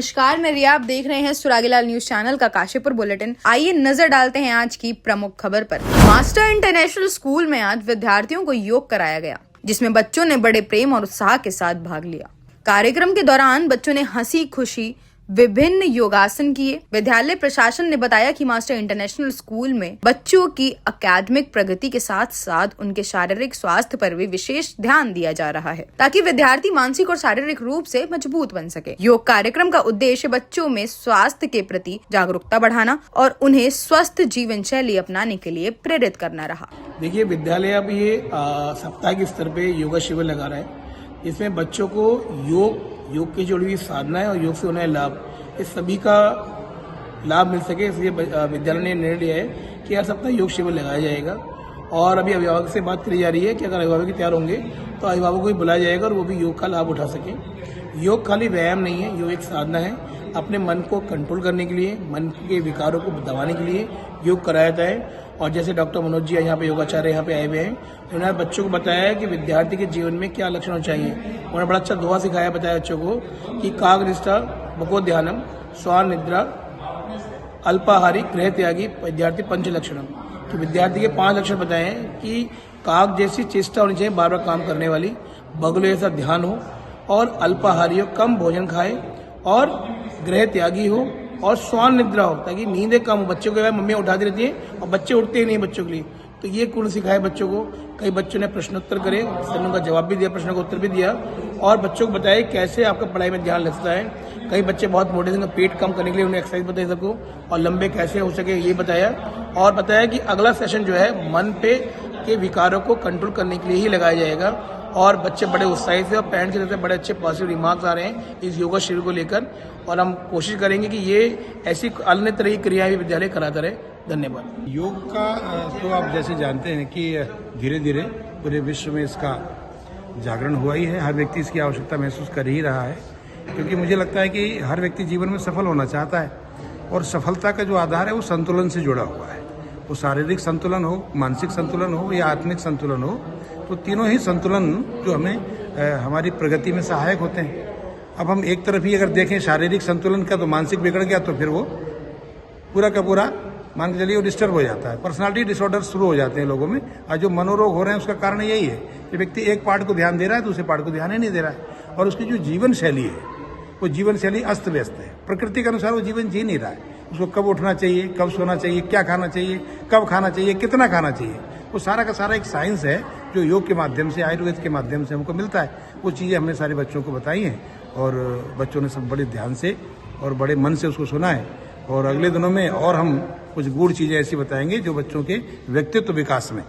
नमस्कार, मैं रिया। आप देख रहे हैं सुरागीलाल न्यूज चैनल का काशीपुर बुलेटिन। आइए नजर डालते हैं आज की प्रमुख खबर पर। मास्टर इंटरनेशनल स्कूल में आज विद्यार्थियों को योग कराया गया, जिसमें बच्चों ने बड़े प्रेम और उत्साह के साथ भाग लिया। कार्यक्रम के दौरान बच्चों ने हंसी खुशी विभिन्न योगासन किए। विद्यालय प्रशासन ने बताया कि मास्टर इंटरनेशनल स्कूल में बच्चों की अकादमिक प्रगति के साथ साथ उनके शारीरिक स्वास्थ्य पर भी विशेष ध्यान दिया जा रहा है, ताकि विद्यार्थी मानसिक और शारीरिक रूप से मजबूत बन सके। योग कार्यक्रम का उद्देश्य बच्चों में स्वास्थ्य के प्रति जागरूकता बढ़ाना और उन्हें स्वस्थ जीवन शैली अपनाने के लिए प्रेरित करना रहा। देखिए, विद्यालय अब ये सप्ताह के स्तर पे योगा शिविर लगा रहा है। इसमें बच्चों को योग की जुड़ी हुई साधना है और योग से होने लाभ, इस सभी का लाभ मिल सके, इसलिए विद्यालय ने निर्णय लिया है कि हर सप्ताह योग शिविर लगाया जाएगा। और अभी अभिभावक से बात करी जा रही है कि अगर अभिभावक तैयार होंगे तो अभिभावक को भी बुलाया जाएगा और वो भी योग का लाभ उठा सके। योग खाली व्यायाम नहीं है, योग एक साधना है। अपने मन को कंट्रोल करने के लिए, मन के विकारों को दबाने के लिए योग कराया जाता है। और जैसे डॉक्टर मनोज जी यहाँ पे योगाचार्य यहाँ पे आए हुए हैं, उन्होंने बच्चों को बताया है कि विद्यार्थी के जीवन में क्या लक्षण होने चाहिए। उन्होंने बड़ा अच्छा दोहा सिखाया, बताया बच्चों को कि कागनिष्ठा भगवत ध्यानम स्वान निद्रा अल्पाहारी गृह त्यागी विद्यार्थी पंच लक्षणम, कि विद्यार्थी के 5 लक्षण बताए हैं कि काग जैसी चेष्टा होनी चाहिए, बार बार काम करने वाली, बगुले जैसा ध्यान हो, और अल्पाहारी हो, कम भोजन खाए, और गृह त्यागी हो, और स्वान निद्रा हो, ताकि नींदें कम हो। बच्चों को मम्मी उठाती रहती हैं और बच्चे उठते ही नहीं बच्चों के लिए, तो ये गुण सिखाए बच्चों को। कई बच्चों ने प्रश्नोत्तर करे, सर उनका जवाब भी दिया, प्रश्नों का उत्तर भी दिया, और बच्चों को बताया कैसे आपका पढ़ाई में ध्यान लगता है। कई बच्चे बहुत मोटे थे, पेट कम करने के लिए उन्हें एक्सरसाइज बताई सबको, और लंबे कैसे हो सके ये बताया। और बताया कि अगला सेशन जो है मन पे के विकारों को कंट्रोल करने के लिए ही लगाया जाएगा। और बच्चे बड़े उत्साहित थे और पेरेंट्स की तरफ से बड़े अच्छे पॉजिटिव रिमार्क्स आ रहे हैं इस योगा शिविर को लेकर। और हम कोशिश करेंगे कि ये ऐसी अन्य तरह की क्रियाएं भी विद्यालय कराता रहे। धन्यवाद। योग का तो आप जैसे जानते हैं कि धीरे धीरे पूरे विश्व में इसका जागरण हुआ ही है। हर व्यक्ति इसकी आवश्यकता महसूस कर ही रहा है, क्योंकि मुझे लगता है कि हर व्यक्ति जीवन में सफल होना चाहता है, और सफलता का जो आधार है वो संतुलन से जुड़ा हुआ है। वो शारीरिक संतुलन हो, मानसिक संतुलन हो या आत्मिक संतुलन हो, तो तीनों ही संतुलन जो हमें हमारी प्रगति में सहायक होते हैं। अब हम एक तरफ ही अगर देखें शारीरिक संतुलन का, तो मानसिक बिगड़ गया तो फिर वो पूरा का पूरा मान के चलिए डिस्टर्ब हो जाता है। पर्सनालिटी डिसऑर्डर शुरू हो जाते हैं लोगों में। और जो मनोरोग हो रहे हैं उसका कारण यही है कि व्यक्ति एक पार्ट को ध्यान दे रहा है, दूसरे पार्ट को ध्यान ही नहीं दे रहा है, और उसकी जो जीवन शैली है वो जीवन शैली अस्त व्यस्त है। प्रकृति के अनुसार वो जीवन जी नहीं रहा है। उसको कब उठना चाहिए, कब सोना चाहिए, क्या खाना चाहिए, कब खाना चाहिए, कितना खाना चाहिए, वो सारा का सारा एक साइंस है जो योग के माध्यम से, आयुर्वेद के माध्यम से हमको मिलता है। वो चीज़ें हमने सारे बच्चों को बताई हैं, और बच्चों ने सब बड़े ध्यान से और बड़े मन से उसको सुना है। और अगले दिनों में और हम कुछ गूढ़ चीज़ें ऐसी बताएंगे जो बच्चों के व्यक्तित्व विकास में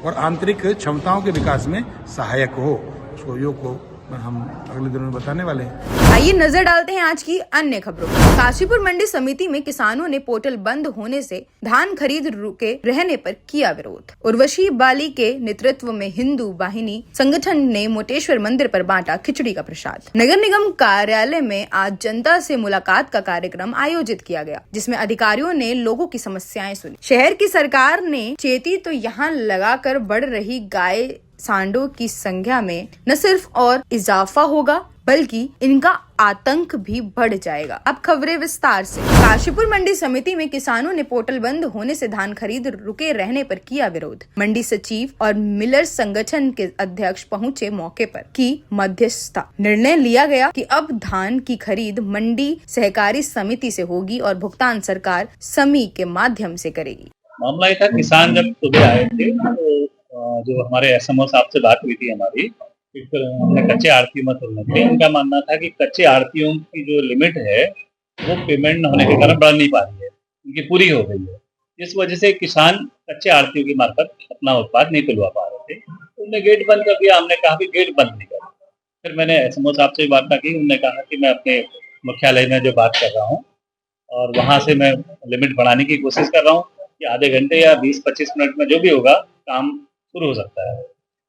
और आंतरिक क्षमताओं के विकास में सहायक हो। उसको योग को हम अगले दिनों में बताने वाले हैं। आइए नजर डालते हैं आज की अन्य खबरों पर। काशीपुर मंडी समिति में किसानों ने पोर्टल बंद होने से धान खरीद रुके रहने पर किया विरोध। उर्वशी बाली के नेतृत्व में हिंदू वाहिनी संगठन ने मोटेश्वर मंदिर पर बांटा खिचड़ी का प्रसाद। नगर निगम कार्यालय में आज जनता से मुलाकात का कार्यक्रम आयोजित किया गया, जिसमें अधिकारियों ने लोगों की समस्याएं सुनी। शहर की सरकार ने चेती तो यहाँ लगाकर बढ़ रही गाय सांडों की संख्या में न सिर्फ और इजाफा होगा, बल्कि इनका आतंक भी बढ़ जाएगा। अब खबरें विस्तार से। काशीपुर मंडी समिति में किसानों ने पोर्टल बंद होने से धान खरीद रुके रहने पर किया विरोध। मंडी सचिव और मिलर संगठन के अध्यक्ष पहुंचे मौके पर, की मध्यस्थता। निर्णय लिया गया कि अब धान की खरीद मंडी सहकारी समिति से होगी और भुगतान सरकार समी के माध्यम से करेगी। मामला ये था, किसान जब सुबह आए थे तो जो हमारे एसएमओ साहब से बात हुई थी हमारी, फिर हमने कच्चे आड़तियों में तुलना की। उनका मानना था कि कच्चे आड़तियों की जो लिमिट है वो पेमेंट न होने के कारण बढ़ नहीं पा रही है, उनकी पूरी हो गई है। इस वजह से किसान कच्चे आड़तियों की मार्फत अपना उत्पाद नहीं तुलवा पा रहे थे। उन्होंने गेट बंद कर दिया। हमने कहा कि गेट बंद नहीं कर। फिर मैंने एसएमओ साहब से वार्ता की। उन्होंने कहा कि मैं अपने मुख्यालय में जो बात कर रहा हूँ और वहाँ से मैं लिमिट बढ़ाने की कोशिश कर रहा हूँ कि आधे घंटे या 20-25 मिनट में जो भी होगा काम शुरू हो सकता है।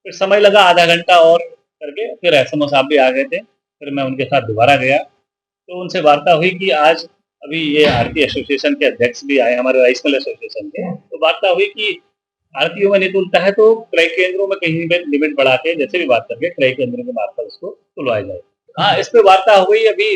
फिर समय लगा आधा घंटा और करके, फिर एसएमओ साहब भी आ गए थे। फिर मैं उनके साथ दोबारा गया तो उनसे वार्ता हुई कि आज अभी ये आरती एसोसिएशन के अध्यक्ष भी आए, हमारे राइस मिल एसोसिएशन के। तो वार्ता हुई कि आरतीओं में नहीं तुलता है तो क्रय केंद्रों में कहीं भी लिमिट बढ़ा के जैसे भी बात करके क्रय केंद्रों के मार्फत उसको तुलवाया जाए। हाँ, इस पे वार्ता हो गई अभी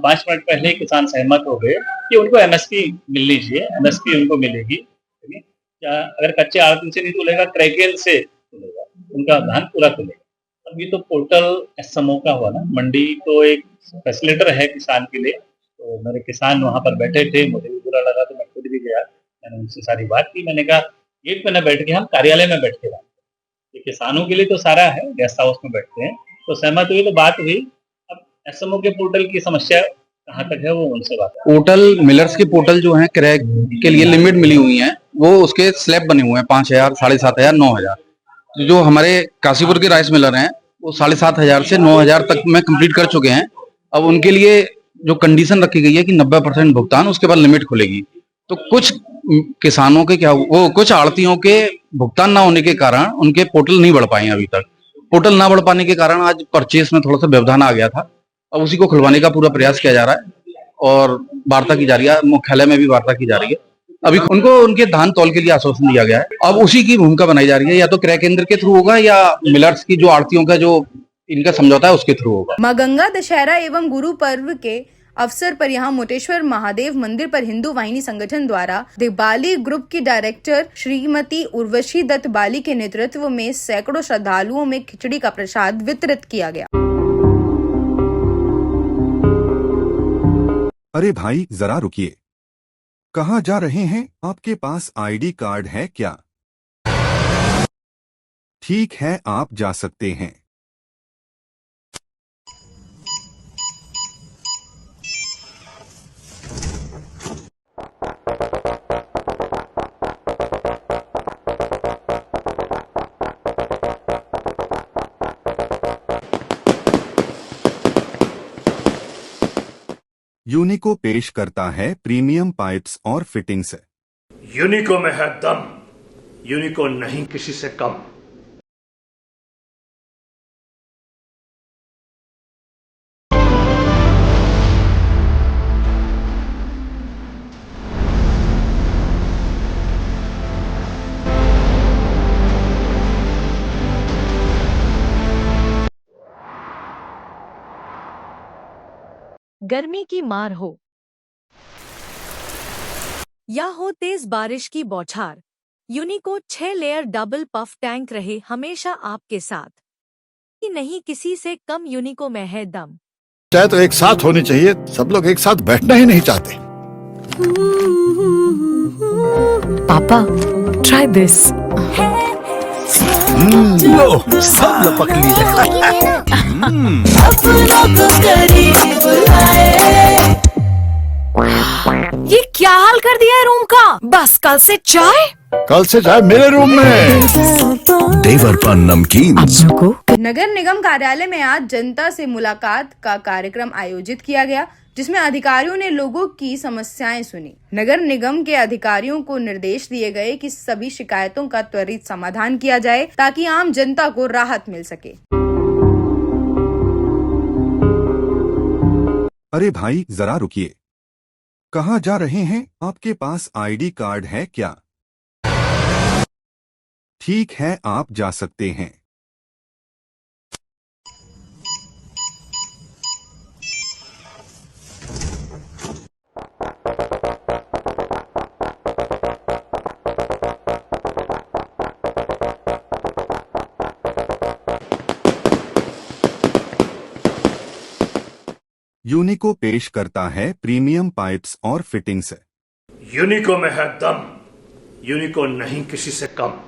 5 मिनट पहले किसान सहमत हो गए कि उनको एमएसपी मिलनी चाहिए, एमएसपी उनको मिलेगी। ठीक है? क्या अगर कच्चे आड़ती से नहीं खुलेगा, क्रैकेल से खुलेगा, उनका धान पूरा खुलेगा। अब ये तो पोर्टल एसएमओ का हुआ ना, मंडी तो एक फैसिलिटेटर है किसान के लिए। तो मेरे किसान वहाँ पर बैठे थे, मुझे भी बुरा लगा तो मैं खुद भी गया। मैंने उनसे सारी बात की, मैंने कहा गेट पे ना बैठ के हम कार्यालय में बैठ के बात करें। ये किसानों के लिए तो सारा है, गेस्ट हाउस में बैठते हैं। तो सहमत हुई तो बात हुई। अब एसएमओ के पोर्टल की समस्या कहाँ तक है वो उनसे बात करें। पोर्टल मिलर्स के पोर्टल जो है क्रैक के लिए लिमिट मिली हुई है, वो उसके स्लैब बने हुए हैं 5,000, 7,500, 9,000। जो हमारे काशीपुर के राइस मिलर हैं वो 7,500 से 9,000 तक में कंप्लीट कर चुके हैं। अब उनके लिए जो कंडीशन रखी गई है कि 90% भुगतान, उसके बाद लिमिट खुलेगी। तो कुछ किसानों के कुछ आड़तियों के भुगतान ना होने के कारण उनके पोर्टल नहीं बढ़ पाए अभी तक। पोर्टल ना बढ़ पाने के कारण आज परचेस में थोड़ा सा व्यवधान आ गया था। अब उसी को खुलवाने का पूरा प्रयास किया जा रहा है और वार्ता की जा रही है, मुख्यालय में भी वार्ता की जा रही है। अभी उनको उनके धान तौल के लिए आश्वासन दिया गया है, अब उसी की भूमिका बनाई जा रही है। या तो क्रय केंद्र के थ्रू होगा या मिलर्स की जो आड़तियों का जो इनका समझौता है उसके थ्रू होगा। मां गंगा दशहरा एवं गुरु पर्व के अवसर पर यहां मोटेश्वर महादेव मंदिर पर हिंदू वाहिनी संगठन द्वारा दिबाली ग्रुप की डायरेक्टर श्रीमती उर्वशी दत्त बाली के नेतृत्व में सैकड़ों श्रद्धालुओं में खिचड़ी का प्रसाद वितरित किया गया। अरे भाई जरा रुकिए, कहाँ जा रहे हैं? आपके पास आईडी कार्ड है क्या? ठीक है, आप जा सकते हैं। यूनिको पेश करता है प्रीमियम पाइप्स और फिटिंग्स। यूनिको में है दम, यूनिको नहीं किसी से कम। गर्मी की मार हो या हो तेज बारिश की बौछार, यूनिको 6 लेयर डबल पफ टैंक रहे हमेशा आपके साथ। कि नहीं किसी से कम, यूनिको में है दम। चाहे तो एक साथ होनी चाहिए, सब लोग एक साथ बैठना ही नहीं चाहते। पापा ट्राई दिस। लो सब लपक लिए। ये क्या हाल कर दिया है रूम का? बस कल से चाय मेरे रूम में। देवरपन नमकीन। नगर निगम कार्यालय में आज जनता से मुलाकात का कार्यक्रम आयोजित किया गया, जिसमें अधिकारियों ने लोगों की समस्याएं सुनी। नगर निगम के अधिकारियों को निर्देश दिए गए कि सभी शिकायतों का त्वरित समाधान किया जाए ताकि आम जनता को राहत मिल सके। अरे भाई जरा रुकिए, कहाँ जा रहे हैं? आपके पास आईडी कार्ड है क्या? ठीक है, आप जा सकते हैं। यूनिको पेश करता है प्रीमियम पाइप्स और फिटिंग्स। यूनिको में है दम, यूनिको नहीं किसी से कम।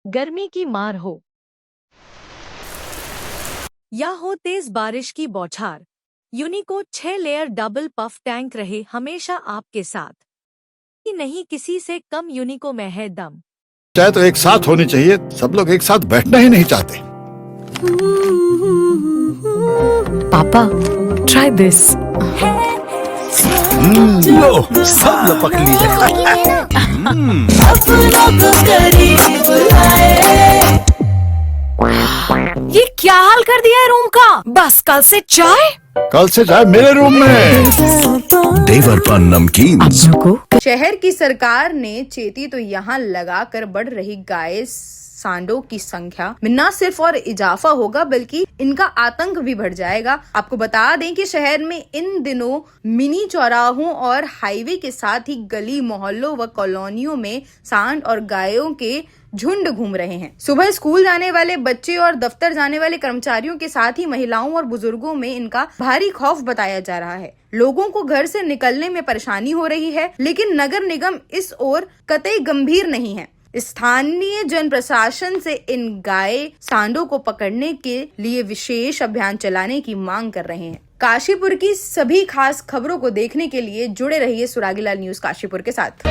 गर्मी की मार हो या हो तेज बारिश की बौछार, यूनिको 6 लेयर डबल पफ टैंक रहे हमेशा आपके साथ। कि नहीं किसी से कम, यूनिको में है दम। चाहे तो एक साथ होनी चाहिए, सब लोग एक साथ बैठना ही नहीं चाहते। पापा ट्राई दिस। लो सब लपक लिए। ये क्या हाल कर दिया है रूम का? बस कल से चाय। कल से चाय मेरे रूम में। देवर पान नमकीन। शहर की सरकार ने चेती तो यहाँ लगाकर बढ़ रही गाय सांडों की संख्या में न सिर्फ और इजाफा होगा बल्कि इनका आतंक भी बढ़ जाएगा। आपको बता दें कि शहर में इन दिनों मिनी चौराहों और हाईवे के साथ ही गली मोहल्लों व कॉलोनियों में सांड और गायों के झुंड घूम रहे हैं। सुबह स्कूल जाने वाले बच्चे और दफ्तर जाने वाले कर्मचारियों के साथ ही महिलाओं और बुजुर्गों में इनका भारी खौफ बताया जा रहा है। लोगों को घर से निकलने में परेशानी हो रही है, लेकिन नगर निगम इस ओर कतई गंभीर नहीं है। स्थानीय जन प्रशासन से इन गाय सांडों को पकड़ने के लिए विशेष अभियान चलाने की मांग कर रहे हैं। काशीपुर की सभी खास खबरों को देखने के लिए जुड़े रहिए सुरागीलाल न्यूज काशीपुर के साथ।